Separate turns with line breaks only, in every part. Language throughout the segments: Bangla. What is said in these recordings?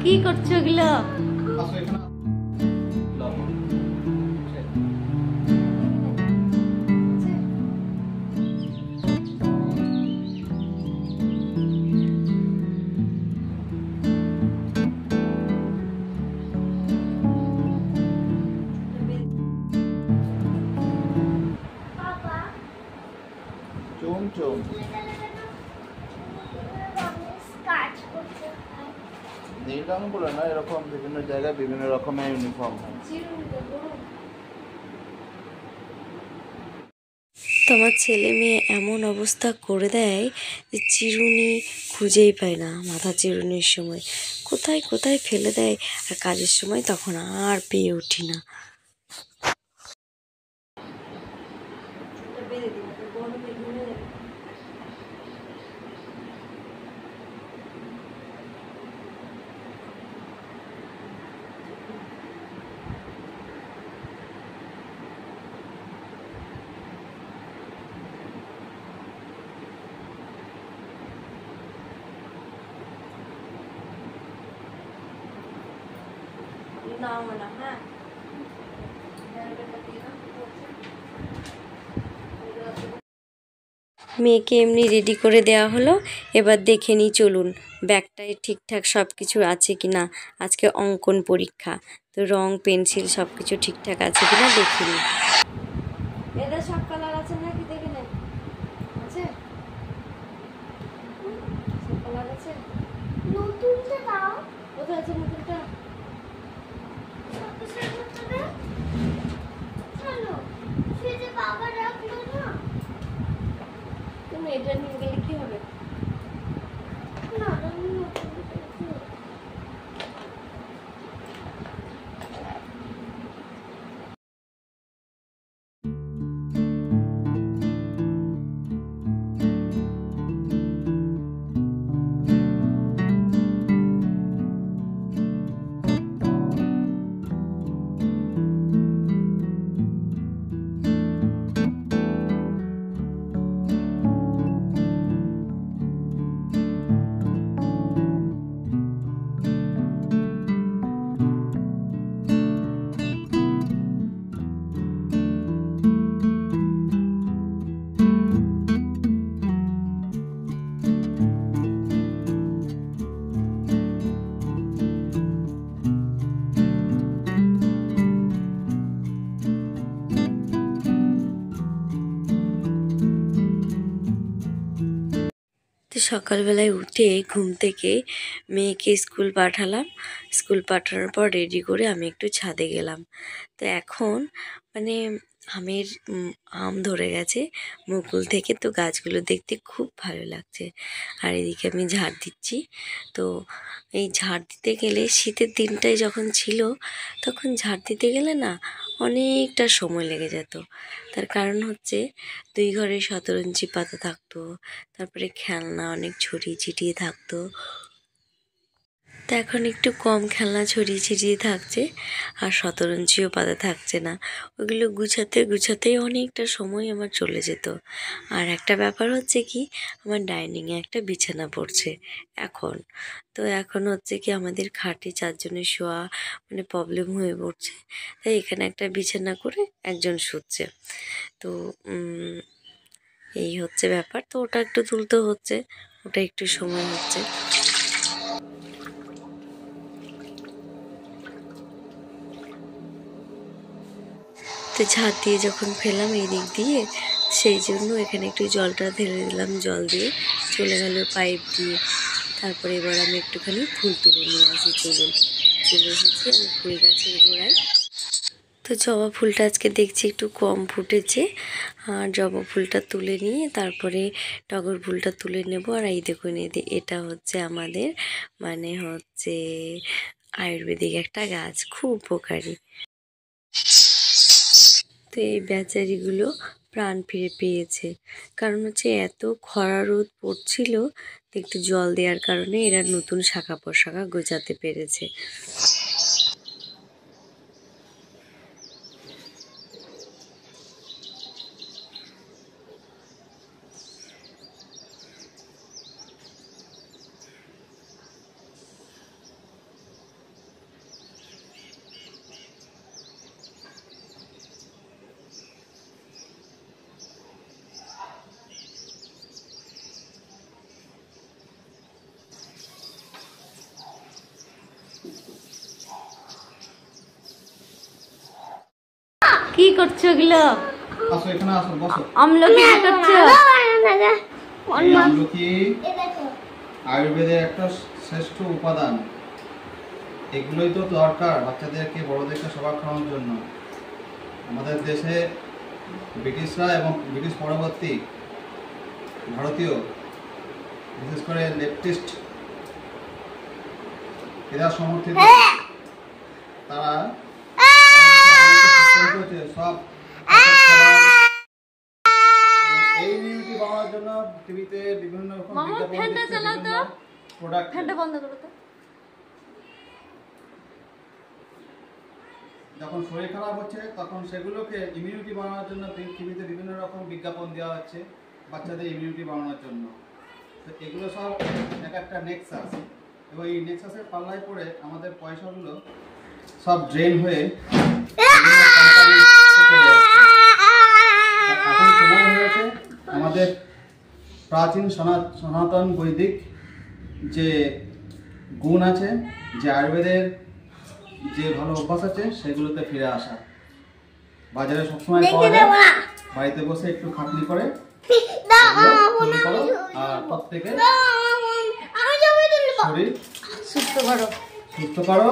কি করছো এগুলো?
নীল রং গুলো না, এরকম বিভিন্ন জায়গায় বিভিন্ন রকমের ইউনিফর্ম হয়।
তোমার ছেলে মেয়ে এমন অবস্থা করে দেয় যে চিরুনি খুঁজেই পায় না। মাথা চিরুনির সময় কোথায় কোথায় ফেলে দেয়, আর কাজের সময় তখন আর পেয়ে উঠি না। মেয়েকে এমনি রেডি করে দেওয়া হলো, এবার দেখে নিই চলুন ব্যাগটায় ঠিকঠাক সব কিছু আছে কি না। আজকে অঙ্কন পরীক্ষা, তো রং পেন্সিল সব কিছু ঠিকঠাক আছে কিনা দেখে নিই। এটা সব কালার আছে নাকি দেখে নেন। আছে সব কালার আছে। নতুনটা দাও। কোথায় আছে নতুনটা? তুমি এটা নিয়ে গেলে কি হবে? তো সকালবেলায় উঠে ঘুম থেকে মেয়েকে স্কুল পাঠালাম। স্কুল পাঠানোর পর রেডি করে আমি একটু ছাদে গেলাম। তো এখন মানে আমের আম ধরে গেছে মুকুল থেকে, তো গাছগুলো দেখতে খুব ভালো লাগছে। আর এদিকে আমি ঝাড় দিচ্ছি। তো এই ঝাড় দিতে গেলে শীতের দিনটায় যখন ছিল তখন ঝাড় দিতে গেলে না অনেকটা সময় লেগে যেত। তার কারণ হচ্ছে 2 ঘরে শতরঞ্জি পাতা থাকতো, তারপরে খেলনা অনেক ছড়িয়ে ছিটিয়ে থাকতো। তো এখন একটু কম খেলনা ছড়িয়ে ছিটিয়ে থাকছে, আর শতরঞ্জিও পাতা থাকছে না। ওগুলো গুছাতে গুছাতেই অনেকটা সময় আমার চলে যেত। আর একটা ব্যাপার হচ্ছে কি, আমার ডাইনিংয়ে একটা বিছানা পড়ছে এখন। তো এখন হচ্ছে কি আমাদের খাটে 4 জনের শোয়া মানে প্রবলেম হয়ে পড়ছে, তাই এখানে একটা বিছানা করে একজন শুচ্ছে। তো এই হচ্ছে ব্যাপার। তো ওটা একটু তুলতে হচ্ছে, ওটা একটু সময় হচ্ছে। তো ঝাড় দিয়ে যখন ফেলাম এই দিক দিয়ে, সেই জন্য এখানে একটু জলটা ঢেলে দিলাম, জল দিয়ে চলে গেল পাইপ দিয়ে। তারপরে এবার আমি একটুখানি ফুল তুলে নিয়ে আসি। চলে এসেছি আমি ফুল গাছের গোড়ায়। তো জবা ফুলটা আজকে দেখছি একটু কম ফুটেছে, আর জবা ফুলটা তুলে নিয়ে তারপরে টগর ফুলটা তুলে নেব। আর এই দেখুন এটা হচ্ছে আমাদের মানে হচ্ছে আয়ুর্বেদিক একটা গাছ, খুব উপকারী। তো এই বেচারিগুলো প্রাণ ফিরে পেয়েছে, কারণ হচ্ছে এত খরা রোদ পড়ছিল, তো একটু জল দেওয়ার কারণে এরা নতুন শাখা প্রশাখা গোছাতে পেরেছে। কি করছো এগুলো?
আসো এখানে আসো, বসো।
আমলকি কি করছো?
আমলকি আয়ুর্বেদের একটা শ্রেষ্ঠ উপাদান। এগুলোই তো দরকার বাচ্চাদেরকে, বড়দেরকে সবার খাওয়ানোর জন্য। আমাদের দেশে ব্রিটিশরা এবং ব্রিটিশ পরবর্তী ভারতীয়, বিশেষ করে লেফটিস্ট, এরা সমর্থিত, তারা সব এই ইমিউনিটি বাড়ানোর জন্য টিভিতে বিভিন্ন রকম বিজ্ঞাপন দিচ্ছে, বিভিন্ন প্রোডাক্ট।
ফ্যানটা বন্ধ করো তো।
যখন শরীর খারাপ হচ্ছে তখন সেগুলোকে ইমিউনিটি বাড়ানোর জন্য টিভিতে বিভিন্ন রকম বিজ্ঞাপন দেওয়া হচ্ছে বাচ্চাদের ইমিউনিটি বাড়ানোর জন্য। তো এগুলো সব এক একটা নেক্সাস, এবং এই নেক্সাসের পাল্লায় পড়ে আমাদের পয়সাগুলো সব ড্রেন হয়ে এখন সময় হয়েছে আমাদের প্রাচীন সনাতন বৈদিক যে গুণ আছে, যে আয়ুর্বেদের যে ভালো অভ্যাস আছে, সেগুলোতে ফিরে আসা। বাজারে সবসময় পাওয়া যায়, বাড়িতে বসে একটু খাটনি করে আর প্রত্যেকে শরীর সুস্থ করো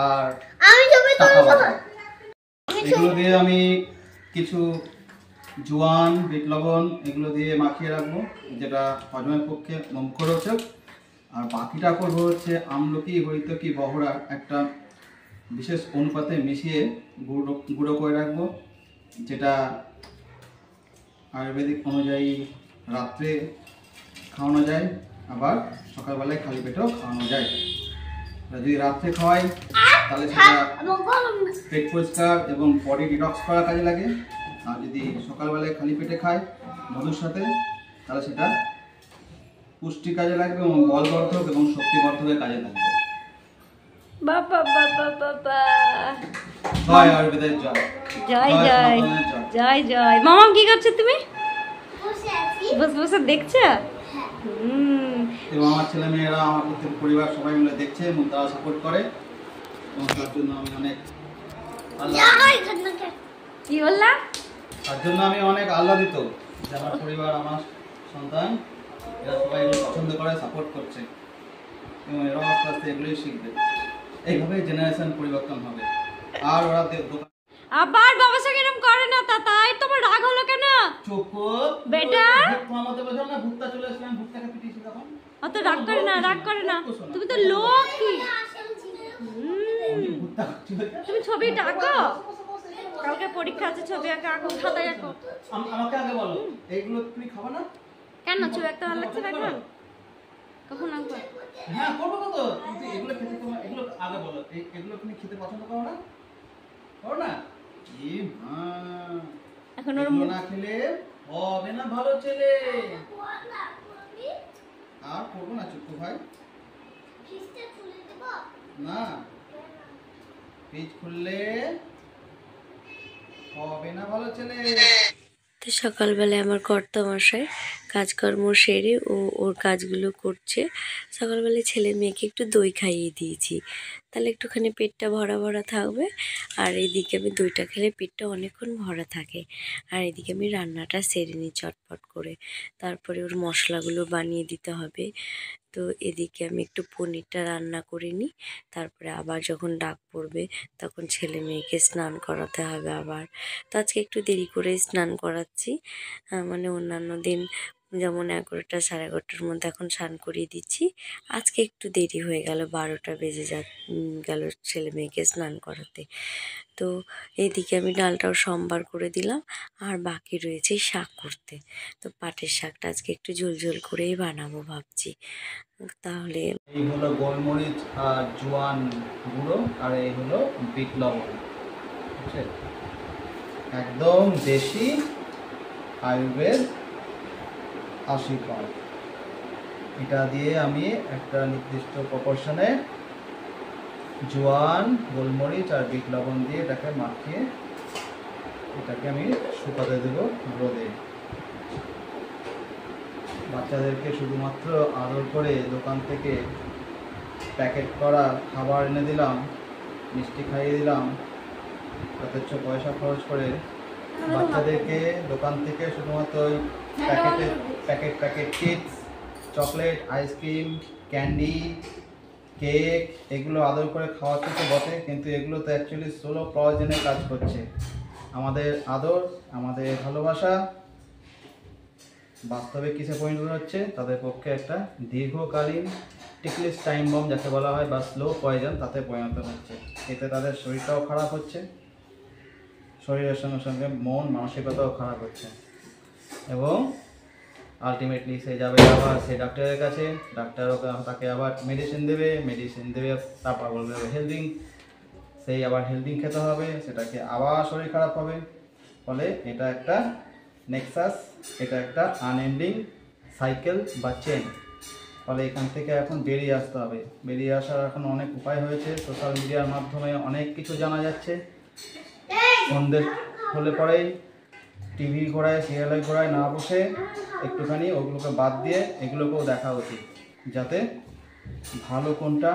আর টাকা বাঁচাও। এগুলো দিয়ে আমি কিছু জোয়ান, বিট লবণ এগুলো দিয়ে মাখিয়ে রাখবো, যেটা হজমের পক্ষে মুখরোচক। আর বাকিটা করবো হচ্ছে আমলকি, হরিতকি, বহরা একটা বিশেষ অনুপাতে মিশিয়ে গুঁড়ো করে রাখবো, যেটা আয়ুর্বেদিক অনুযায়ী রাত্রে খাওয়ানো যায়, আবার সকালবেলায় খালি পেটেও খাওয়ানো যায়। যদি রাত্রে খাওয়াই তাহলে সেটা পেট পরিষ্কার এবং বডি ডিটক্স করার কাজে লাগে, আর যদি সকালবেলায় খালি পেটে খায় মধুর সাথে, তাহলে সেটা পুষ্টি কাজে লাগবে এবং বলবর্ধক এবং শক্তিবর্ধকের কাজে লাগবে।
বাবা বাবা বাবা,
জয় আয়ুর্বেদের জয়,
জয় জয় জয় জয়। মামা কি করছো তুমি? বসে বসে দেখছো?
এবং আমার ছেলে মেয়েরা, আমার প্রত্যেক পরিবার সবাই মিলে দেখছে এবং তারা সাপোর্ট করে, এবং তার জন্য আমি অনেক
কি বললাম,
তার জন্য আমি অনেক আহ্লাদিত যে আমার পরিবার, আমার সন্তান, এরা সবাই এগুলো পছন্দ করে, সাপোর্ট করছে, এবং এরা আস্তে আস্তে এগুলোই শিখবে। এইভাবে জেনারেশন পরিবর্তন হবে। আর ওরা
আবার বাবার সঙ্গে এরকম করে না, তাই তোমার রাগ হলো কেন?
চুপ
বেটা,
তোমার বলছিলাম না ভূতটা চলে আসলাম, ভূতটাকে পিটিয়েছি তখন।
অত রাগ করে না, রাগ করে না, তুমি তো লোক কি। তুমি ছবিটা আঁকো, কালকে পরীক্ষা আছে, ছবি আঁকো, খাতায় আঁকো।
আমাকে আগে বলো, এইগুলো তুমি খাবে না
কেন? ছবি আঁকতে ভালো লাগছে না এখন? কখন আঁকবো?
হ্যাঁ করবো তো, কিন্তু এগুলো খেতে তোমার, এগুলো আগে বলো, এগুলো তুমি খেতে পছন্দ করো না? করো না? এখন ওর না খেলে হবে না ভালো ছেলে। আর করবো না, চুপ ভাই, না পেজ খুললে হবে না ভালো ছেলে।
তো সকালবেলায় আমার কর্তামশাই কাজকর্ম সেরে ওর কাজগুলো করছে। সকালবেলায় ছেলে মেয়েকে একটু দই খাইয়ে দিয়েছি, তাহলে একটুখানি পেটটা ভরা ভরা থাকবে। আর এদিকে আমি দইটা খেলে পেটটা অনেকক্ষণ ভরা থাকে। আর এদিকে আমি রান্নাটা সেরে নিই চটপট করে, তারপরে ওর মশলাগুলো বানিয়ে দিতে হবে। তো এদিকে আমি একটু পনিরটা রান্না করে নিই, তারপরে আবার যখন ডাক পড়বে তখন ছেলে মেয়েকে স্নান করাতে হবে আবার। তো আজকে একটু দেরি করে স্নান করাচ্ছি, মানে অন্যান্য দিন যেমন 11টা 11:30টার মধ্যে এখন স্নান করিয়ে দিচ্ছি। আজকে একটু দেরি হয়ে গেল, 12টা বেজে গেল ছেলে মেয়েকে স্নান করাতে। তো এইদিকে আমি ডালটাও সম্বার করে দিলাম, আর বাকি রয়েছে শাক করতে। তো পাটের শাকটা আজকে একটু ঝোল ঝোল করেই বানাবো ভাবছি। তাহলে
এই হলো গোলমরিচ আর জোয়ান গুঁড়ো, আর এই হলো বিট লবণ, ঠিক আছে? একদম দেশি আয়ুর্বেদ আশীর্বাদ। এটা দিয়ে আমি একটা নির্দিষ্ট প্রপোর্শনে জোয়ান, গোলমরিচ আর বিট লবণ দিয়ে এটাকে মাখিয়ে এটাকে আমি শুকাতে দেবো রোদে। বাচ্চাদেরকে শুধুমাত্র আদর করে দোকান থেকে প্যাকেট করা খাবার এনে দিলাম, মিষ্টি খাইয়ে দিলাম, যথেচ্ছ পয়সা খরচ করে বাচ্চাদেরকে দোকান থেকে শুধুমাত্র ওই packet chips, chocolate, ice cream, candy, cake এগুলো আদর করে খাওয়াচ্ছে তো বটে, কিন্তু এগুলো তো অ্যাকচুয়ালি সোলো পয়জনের কাজ করছে। আমাদের আদর, আমাদের ভালোবাসা বাস্তবে কিসে পরিণত হচ্ছে, তাদের পক্ষে একটা দীর্ঘকালীন টিকলিস টাইম বম যাকে বলা হয় বা স্লো পয়জন তাতে পরিণত হচ্ছে। এতে তাদের শরীরটাও খারাপ হচ্ছে, শরীরের সঙ্গে সঙ্গে মন মানসিকতাও খারাপ হচ্ছে, এবং আলটিমেটলি সে যাবে আবার সেই ডাক্তারের কাছে, ডাক্তার তাকে আবার মেডিসিন দেবে, তারপর বলবে হেলদিং, সেই আবার হেলদিং খেতে হবে, সেটাকে আবার শরীর খারাপ হবে। ফলে এটা একটা নেক্সাস, এটা একটা আনএন্ডিং সাইকেল বা চেন। ফলে এখান থেকে এখন বেরিয়ে আসতে হবে। বেরিয়ে আসার এখন অনেক উপায় হয়েছে, সোশ্যাল মিডিয়ার মাধ্যমে অনেক কিছু জানা যাচ্ছে। সন্ধ্যে হলে পরেই টিভি ঘোড়ায়, সিরিয়ালের ঘোড়ায় না বসে একটুখানি ওগুলোকে বাদ দিয়ে এগুলোকেও দেখা উচিত, যাতে ভালো কোনটা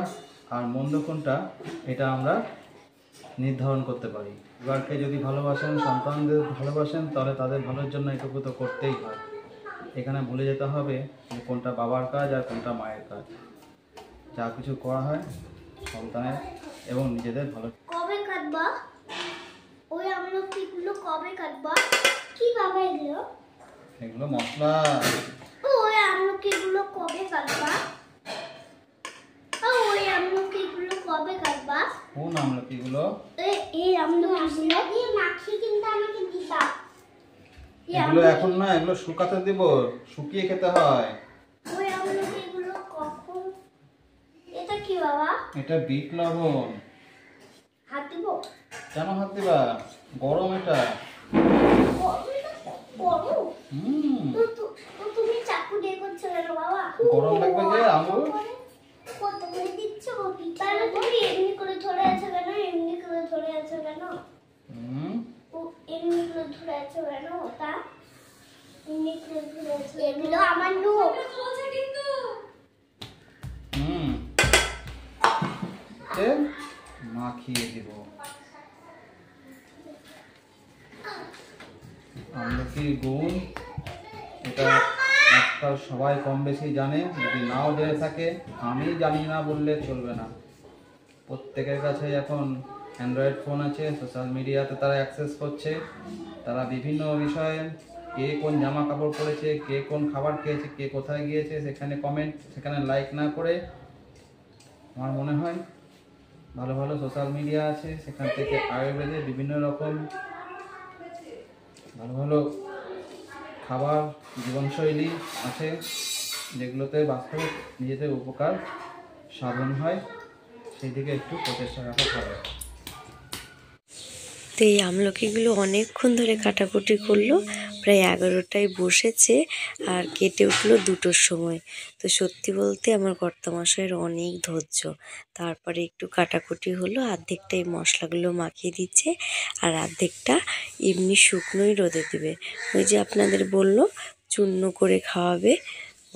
আর মন্দ কোনটা এটা আমরা নির্ধারণ করতে পারি। পরিবারকে যদি ভালোবাসেন, সন্তানদের ভালোবাসেন, তাহলে তাদের ভালোর জন্য এটুকু তো করতেই হয়। এখানে ভুলে যেতে হবে যে কোনটা বাবার কাজ আর কোনটা মায়ের কাজ। যা কিছু করা হয় সন্তানের এবং নিজেদের ভালো।
কবে কাটবা? ওই আমলকিগুলো কবে কাটবা? কি বাবা এগুলো?
এগুলো মশলা।
ওই আমলকিগুলো কবে কাটবা? ওই আমলকিগুলো কবে কাটবা?
কোন আমলকিগুলো?
এই আমলকিগুলো দিয়ে মাখি কিন্তু আমাকে দিবা।
এগুলো এখন না, এগুলো শুকাতে দেব, শুকিয়ে খেতে হয়।
ওই আমলকিগুলো কখন? এটা কি বাবা?
এটা বিট লবণ।
হাত দিব?
কেন হাত দিবা? গরম এটা।
গরম? তো তুমি চাকু দিয়ে করছো কেন বাবা?
গরম লাগবে যে আঙুল।
কত করে দিচ্ছ বাবা? তাহলে তুমি এমনি করে ধরে আছো কেন? এমনি করে ধরে আছো কেন? এমনি করে ধরে আছো কেন? ওটা এমনি করে ধরে আছো। এগুলো আমার নখ। কিন্তু
মাখিয়ে দিব। আমলকির গুণ এটা আজকাল সবাই কম বেশি জানে, যদি নাও জেনে থাকে আমি জানি না বললে চলবে না। প্রত্যেকের কাছে এখন অ্যান্ড্রয়েড ফোন আছে, সোশ্যাল মিডিয়াতে তারা অ্যাক্সেস করছে, তারা বিভিন্ন বিষয়ে কে কোন জামা কাপড় পরেছে, কে কোন খাবার খেয়েছে, কে কোথায় গিয়েছে সেখানে কমেন্ট, সেখানে লাইক না করে আমার মনে হয় ভালো ভালো সোশ্যাল মিডিয়া আছে, সেখান থেকে আয়ুর্বেদের বিভিন্ন রকম ভালো ভালো খাবার, জীবনশৈলী আছে, যেগুলোতে বাস্তবে নিজেদের উপকার সাধন হয়, সেই দিকে একটু প্রচেষ্টা রাখা ভালো।
তো এই আমলকিগুলো অনেকক্ষণ ধরে কাটাকুটি করলো, প্রায় 11টায় বসেছে আর কেটে উঠলো 2টোর সময়। তো সত্যি বলতে আমার কর্তামশাইয়ের অনেক ধৈর্য। তারপরে একটু কাটাকুটি হলো, অর্ধেকটা এই মশলাগুলো মাখিয়ে দিচ্ছে আর অর্ধেকটা এমনি শুকনোই রোদে দেবে। ওই যে আপনাদের বললো চূর্ণ করে খাওয়াবে,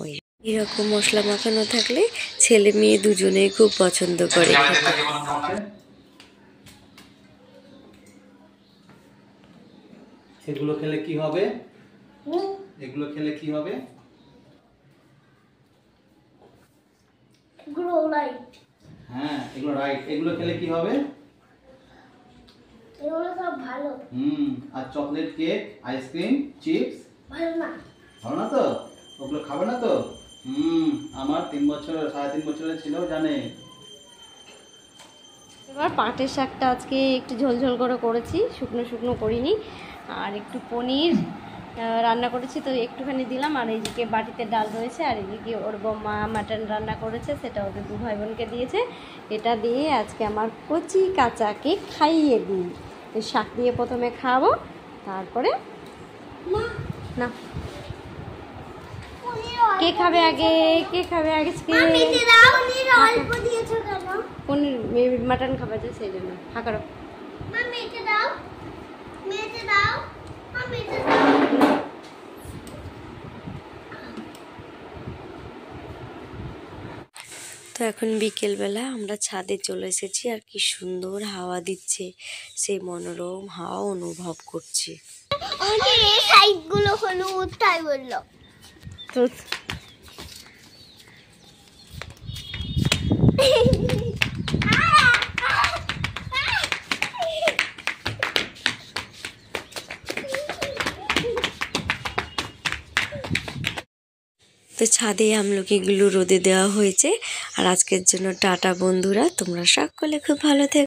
ওই এরকম মশলা মাখানো থাকলে ছেলে মেয়ে দুজনেই খুব পছন্দ করে খেতে।
এগুলো খেলে কি হবে? এগুলো খেলে কি হবে?
এগুলো রাইট।
হ্যাঁ, এগুলো রাইট। এগুলো খেলে কি হবে?
এগুলো সব ভালো।
আর চকলেট, কেক, আইসক্রিম, চিপস
ভালো না।
ভালো না তো? ওগুলো খাবে না তো? আমার 3 বছর 3.5 বছরের ছেলেও জানে।
এবার পাটের শাকটা আজকে একটু ঝোলঝোল করে করেছি, শুকনো শুকনো করিনি। আর একটু পনির রান্না করেছি, তো একটুখানি দিলাম। আর এইদিকে বাটিতে ডাল রয়েছে, আর এদিকে ওর মা মাটন রান্না করেছে, সেটা ওদের 2 ভাই বোনকে দিয়েছে। এটা দিয়ে আজকে আমার কচি কাঁচাকে খাইয়ে দিই। শাক দিয়ে প্রথমে খাওয়াবো, তারপরে না কে খাবে আগে? কে খাবে আগে? পনির মাটন খাবার যায়, সেই জন্য ফাঁকা রাখো।
তো এখন বিকেলবেলা আমরা ছাদে চলে এসেছি, আর কি সুন্দর হাওয়া দিচ্ছে, সেই মনোরম হাওয়া অনুভব করছি।
এই সাইডগুলো হলুদ তাই বললো।
তো
তো ছাদে আমলকিগুলো রোদে দেওয়া হয়েছে। আর আজকের জন্য টাটা বন্ধুরা, তোমরা সকলে খুব ভালো থেকো।